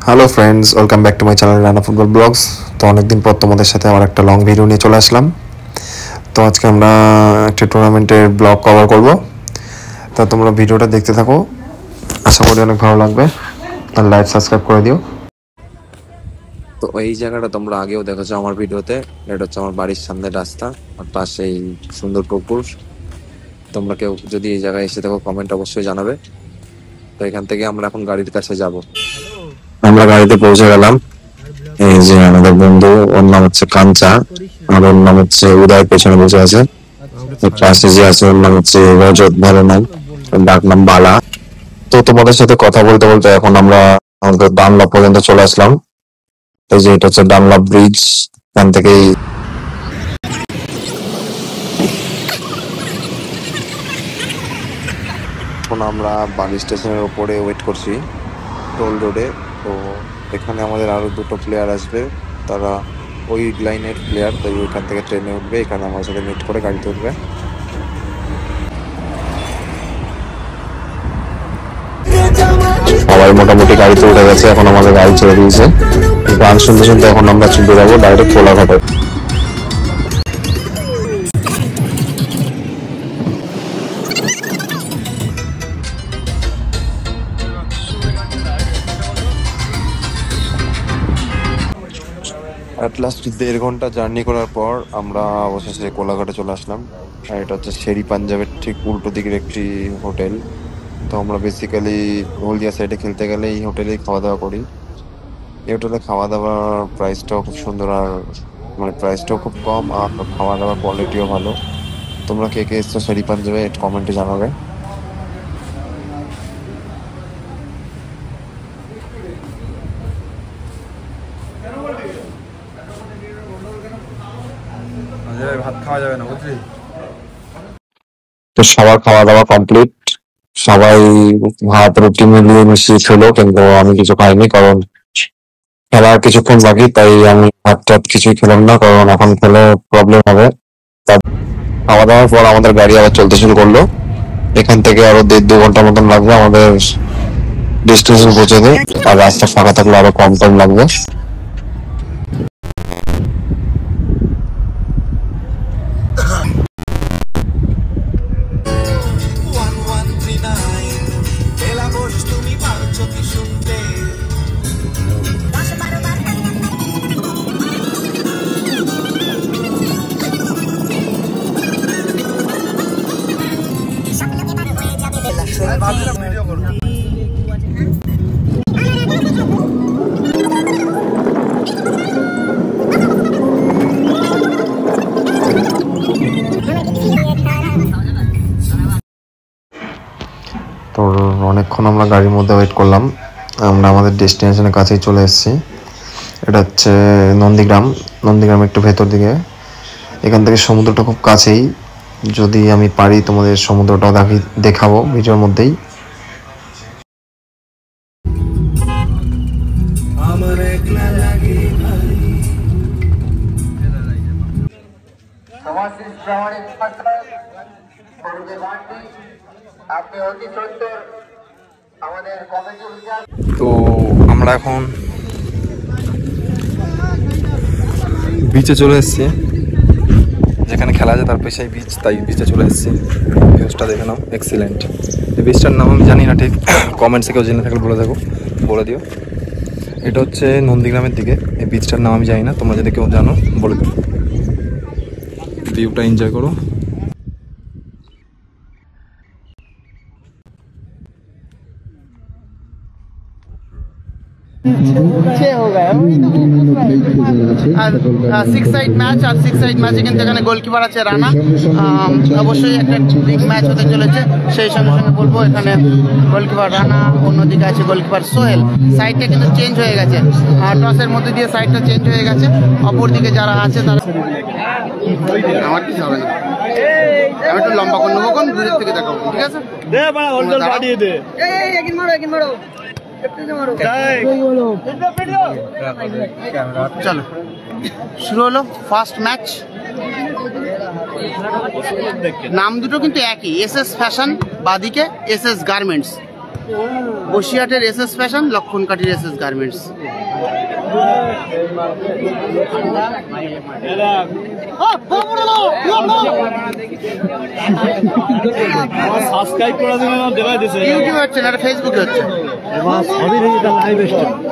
Hello friends, welcome back to my channel Rana football blogs. তো অনেকদিন পর তোমাদের সাথে আমার একটা লং ভিডিও নিয়ে চলে আসলাম। তো আজকে আমরা একটা টুর্নামেন্টের ব্লগ কভার করব। তা তোমরা ভিডিওটা দেখতে থাকো, আশা করি অনেক ভালো লাগবে। আর লাইক সাবস্ক্রাইব করে দিও। তো এই জায়গাটা তোমরা আগেও দেখেছো আমার ভিডিওতে। এটা হচ্ছে আমার বাড়ির সামনের রাস্তা, আর পাশে এই সুন্দর পুকুর। তোমরা কেউ যদি এই জায়গায় এসে দেখো কমেন্ট অবশ্যই জানাবে। তো এখান থেকে আমরা এখন গাড়ির কাছে যাব। আমরা গাড়িতে পৌঁছে গেলাম। এই যে আমাদের বন্ধু, ওর নাম হচ্ছে কাঞ্চা, আর ওর নাম হচ্ছে উদয় পেছনে বসে আছে। পাশে যে আছে ওর নাম হচ্ছে রজত, ভালো নাম, ডাক নাম বালা। তো তোমাদের সাথে কথা বলতে বলতে এখন আমরা আমাদের ডানলপ পর্যন্ত চলে আসলাম। এই যে এটা হচ্ছে ডানলপ ব্রিজ। এখান থেকেই এখন আমরা বালি স্টেশনের উপরে ওয়েট করছি, টোল রোডে। তো এখানে আমাদের আরো দুটো প্লেয়ার আসবে, তারা ওই লাইনের প্লেয়ার। তাই ওইখান থেকে ট্রেনে উঠবে, এখানে আমার সাথে মিট করে গাড়িতে উঠবে। সবাই মোটামুটি গাড়িতে উঠে গেছে, এখন আমাদের গাড়ি ছেড়ে দিয়েছে। গান শুনতে শুনতে এখন আমরা চলে যাবো ডাইরেক্ট কোলাঘাটে। অ্যাট লাস্ট 1.5 ঘন্টা জার্নি করার পর আমরা অবশেষে কোলাঘাটে চলে আসলাম। আর এটা হচ্ছে শেরি পাঞ্জাবের ঠিক উল্টো দিকের একটি হোটেল। তো আমরা বেসিক্যালি হলদিয়া সাইডে খেলতে গেলে এই হোটেলেই খাওয়া দাওয়া করি। এই হোটেলে খাওয়া দাওয়ার প্রাইসটাও খুব সুন্দর, আর মানে প্রাইসটাও খুব কম, আর খাওয়া দাওয়ার কোয়ালিটিও ভালো। তোমরা কে কে এসছো শেরি পাঞ্জাবে কমেন্টে জানাবে। ভাত খাওয়া যাবে না, বুঝলি? তো সবার খাওয়া দাওয়া কমপ্লিট, সবাই ভাত রুটি মিলিয়ে মিশিয়ে খেলো, কিন্তু আমি কিছু খাইনি কারণ খেলার কিছুক্ষণ বাকি। তাই আমি ভাত টাত কিছুই খেলাম না, কারণ এখন খেলে প্রবলেম হবে। তা খাওয়া দাওয়ার পর আমাদের গাড়ি আবার চলতে শুরু করলো। এখান থেকে আরো 1.5-2 ঘন্টা মতন লাগবে আমাদের ডেস্টিনেশন পৌঁছাতে, আর রাস্তা ফাঁকা থাকলে আরো কম টাইম লাগবে। ভিডিও করবো। তো অনেকক্ষণ আমরা গাড়ির মধ্যে ওয়েট করলাম। আমরা আমাদের ডেস্টিনেশনের কাছেই চলে এসেছি। এটা হচ্ছে নন্দীগ্রাম। নন্দীগ্রাম একটু ভেতর দিকে। এখান থেকে সমুদ্রটা খুব কাছেই। যদি আমি পারি তোমাদের সমুদ্রটাও দেখাবো ভিডিওর মধ্যেই। তো আমরা এখন বিচে চলে এসেছি, যেখানে খেলা আছে তার পেছাই বিচ, তাই বিচে চলে এসেছি। ভিউজটা দেখে নাও, এক্সিলেন্ট। এই বিচটার নাম আমি জানি না ঠিক, কমেন্টসে কেউ জেনে থাকলে বলে দিও। এটা হচ্ছে নন্দীগ্রামের দিকে। এই বিচটার নাম আমি জানি না, তোমরা যদি কেউ জানো বলে দিও। ভিউটা এনজয় করো। সিক্স সাইড ম্যাচ, আর সিক্স সাইড ম্যাচে কিন্তু এখানে গোলকিপার আছে রানা। অবশ্যই একটা বিগ ম্যাচ হতে চলেছে। সেই সঙ্গে সঙ্গে বলবো এখানে গোলকিপার রানা, অন্যদিকে আছে গোলকিপার সোহেল। সাইডটা কিন্তু চেঞ্জ হয়ে গেছে, টসের মধ্যে দিয়ে সাইডটা চেঞ্জ হয়ে গেছে। অপরদিকে যারা আছে তারা আমার কিছু হবে না, আমি একটু লম্বা করে নেবো, কোন দূরের থেকে দেখাবো, ঠিক আছে? চলো শুরু হলো ফার্স্ট ম্যাচ। নাম দুটো কিন্তু একই, এস এস ফ্যাশন, বাদিকে এস এস গার্মেন্টস। বসিরহাটের এসএস ফ্যাশন, লক্ষণকাঠির এসএস গার্মেন্টস। ইউটিউবে হচ্ছে না, ফেসবুকে হচ্ছে।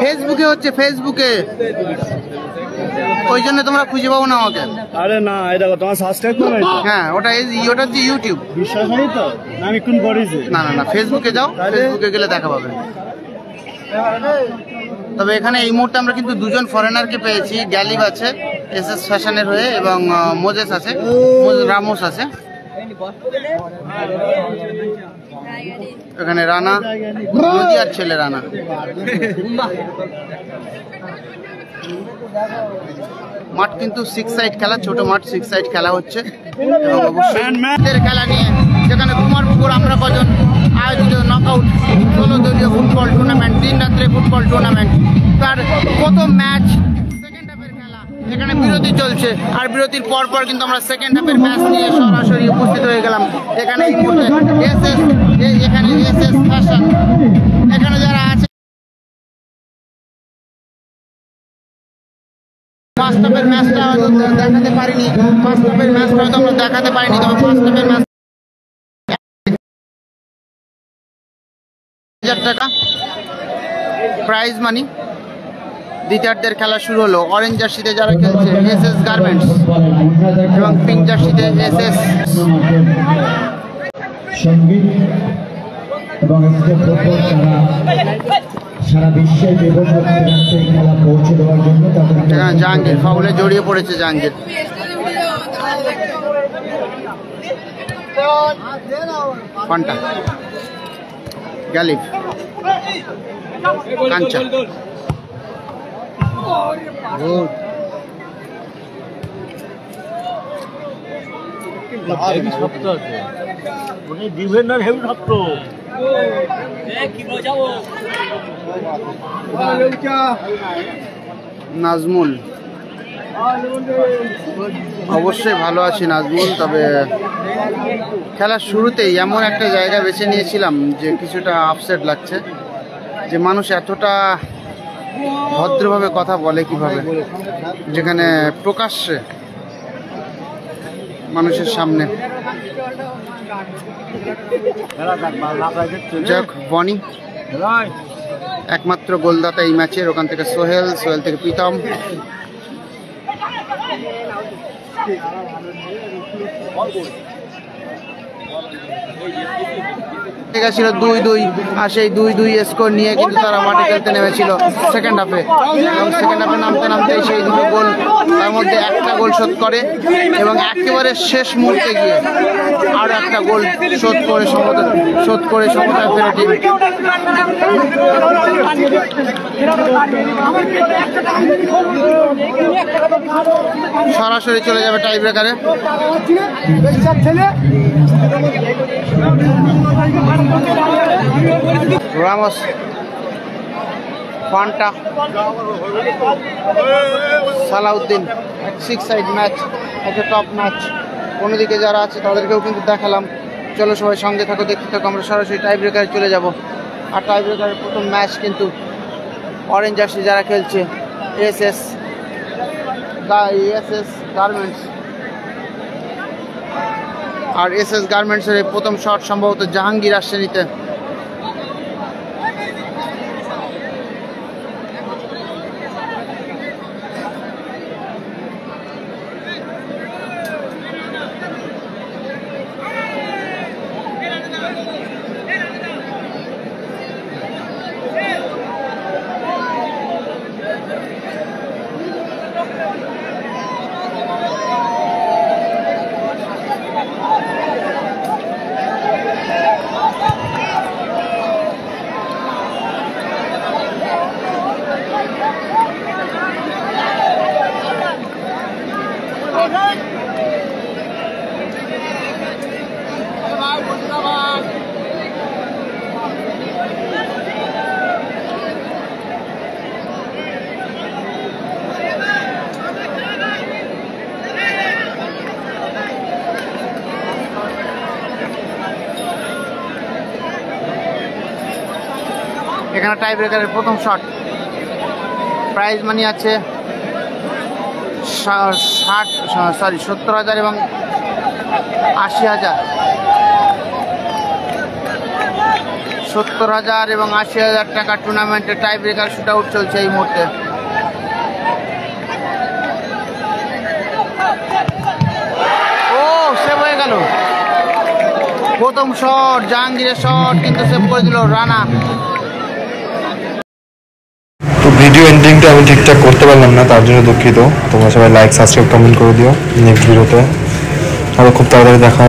ফেসবুকে হচ্ছে, ফেসবুকে। ওই জন্য তোমরা খুঁজে পাবো না আমাকে। আরে না, এটা তোমার সাবস্ক্রাইব করো। হ্যাঁ, ওটা হচ্ছে ইউটিউব। বিশ্বাস নেই তো? না, আমি কোন করেছি। না না না, ফেসবুকে যাও, ফেসবুকে গেলে দেখা পাবে। তবে এখানে এই মুহূর্তে আমরা কিন্তু দুজন ফরেনারকে পেয়েছি। গ্যালিব আছে এসএস ফ্যাশনের হয়ে, এবং মোজেস আছে, রামোস আছে। এখানে রানা, নদিয়ার ছেলে রানা। মাঠ কিন্তু 6 সাইড খেলা, ছোট মাঠ, 6 সাইড খেলা হচ্ছে। এবং অবশ্যই খেলা নিয়ে যেখানে কুমারপুকুর আমরা কজন আয়োজিত নকআউট 16 দলীয় ফুটবল টুর্নামেন্ট, দিন রাত্রে ফুটবল টুর্নামেন্ট, তার প্রথম ম্যাচ সেকেন্ড হাফের খেলা। এখানে বিরতি চলছে, আর বিরতির পর পর কিন্তু আমরা সেকেন্ড হাফের ম্যাচ নিয়ে সরাসরি উপস্থিত হয়ে গেলাম। এখানে এই মুহূর্তে এখানে এসএস ফ্যাশন, এখানে যারা আছে ফার্স্ট হাফের ম্যাচটা হয়তো দেখাতে পারিনি, ফার্স্ট হাফের ম্যাচটা হয়তো আমরা দেখাতে পারিনি, তবে ফার্স্ট হাফের ম্যাচ 1000 টাকা প্রাইজ মানি। দ্বিতীয়ার্ধের খেলা শুরু হলো। অরেঞ্জ জার্সিতে যারা খেলছে এসএস গার্মেন্টস, এবং পিঙ্ক জার্সিতে এসএস। সঙ্গীত এবং সারা বিশ্বের বিভিন্ন খেলা পৌঁছে দেওয়ার জন্য জাহাঙ্গীর ফাউলে জড়িয়ে পড়েছে। জাহাঙ্গীর ফান্টা, গ্যালিব, কাঞ্চা, নাজমুল। অবশ্যই ভালো আছি নাজমুল, তবে খেলার শুরুতেই এমন একটা জায়গা বেছে নিয়েছিলাম যে কিছুটা আপসেট লাগছে, যে মানুষ এতটা ভদ্রভাবে কথা বলে কিভাবে, যেখানে প্রকাশ্যে মানুষের সামনে। যাক, বনি একমাত্র গোলদাতা এই ম্যাচের। ওখান থেকে সোহেল থেকে প্রীতম। ছিল 2-2, আর সেই 2-2 স্কোর নিয়ে কিন্তু তারা মাঠে খেলতে নেমেছিল সেকেন্ড হাফে। এবং সেকেন্ড হাফে নামতে নামতে সেই দুটো গোল, তার মধ্যে একটা গোল শোধ করে, এবং একেবারে শেষ মুহূর্তে গিয়ে আরো একটা গোল শোধ করে সমতায় ফেরে টিম। সরাসরি চলে যাবে টাই ব্রেকারে। Ramos, Fanta, Salauddin. 6 side match, একটা টপ ম্যাচ। অন্যদিকে যারা আছে তাদেরকেও কিন্তু দেখালাম। চলো সবাই সঙ্গে থাকো, দেখতে থাকো। আমরা সরাসরি টাই ব্রেকারে চলে যাব। আর টাই ব্রেকারের প্রথম ম্যাচ কিন্তু অরেঞ্জ জার্সি যারা খেলছে এসএস গার্মেন্টস, আর এসএস গার্মেন্টসের প্রথম শট সম্ভবত জাহাঙ্গীর আসছে নিতে। এখানে টাই ব্রেকারের প্রথম শট। প্রাইজ মানি আছে 70,000 এবং 80,000। 70,000 এবং 80,000 টাকা টুর্নামেন্টে টাই ব্রেকার শুট আউট চলছে এই মুহূর্তে। ও সেভ হয়ে গেল। প্রথম শট জাহাঙ্গীরের শট কিন্তু সেভ করে দিল রানা। তো ভিডিও এন্ডিংটা আমি ঠিকঠাক করতে পারলাম না, তার জন্য দুঃখিত। তোমরা সবাই লাইক সাবস্ক্রাইব কমেন্ট করে দিও। নেক্সট ভিডিওতে আরও খুব তাড়াতাড়ি দেখা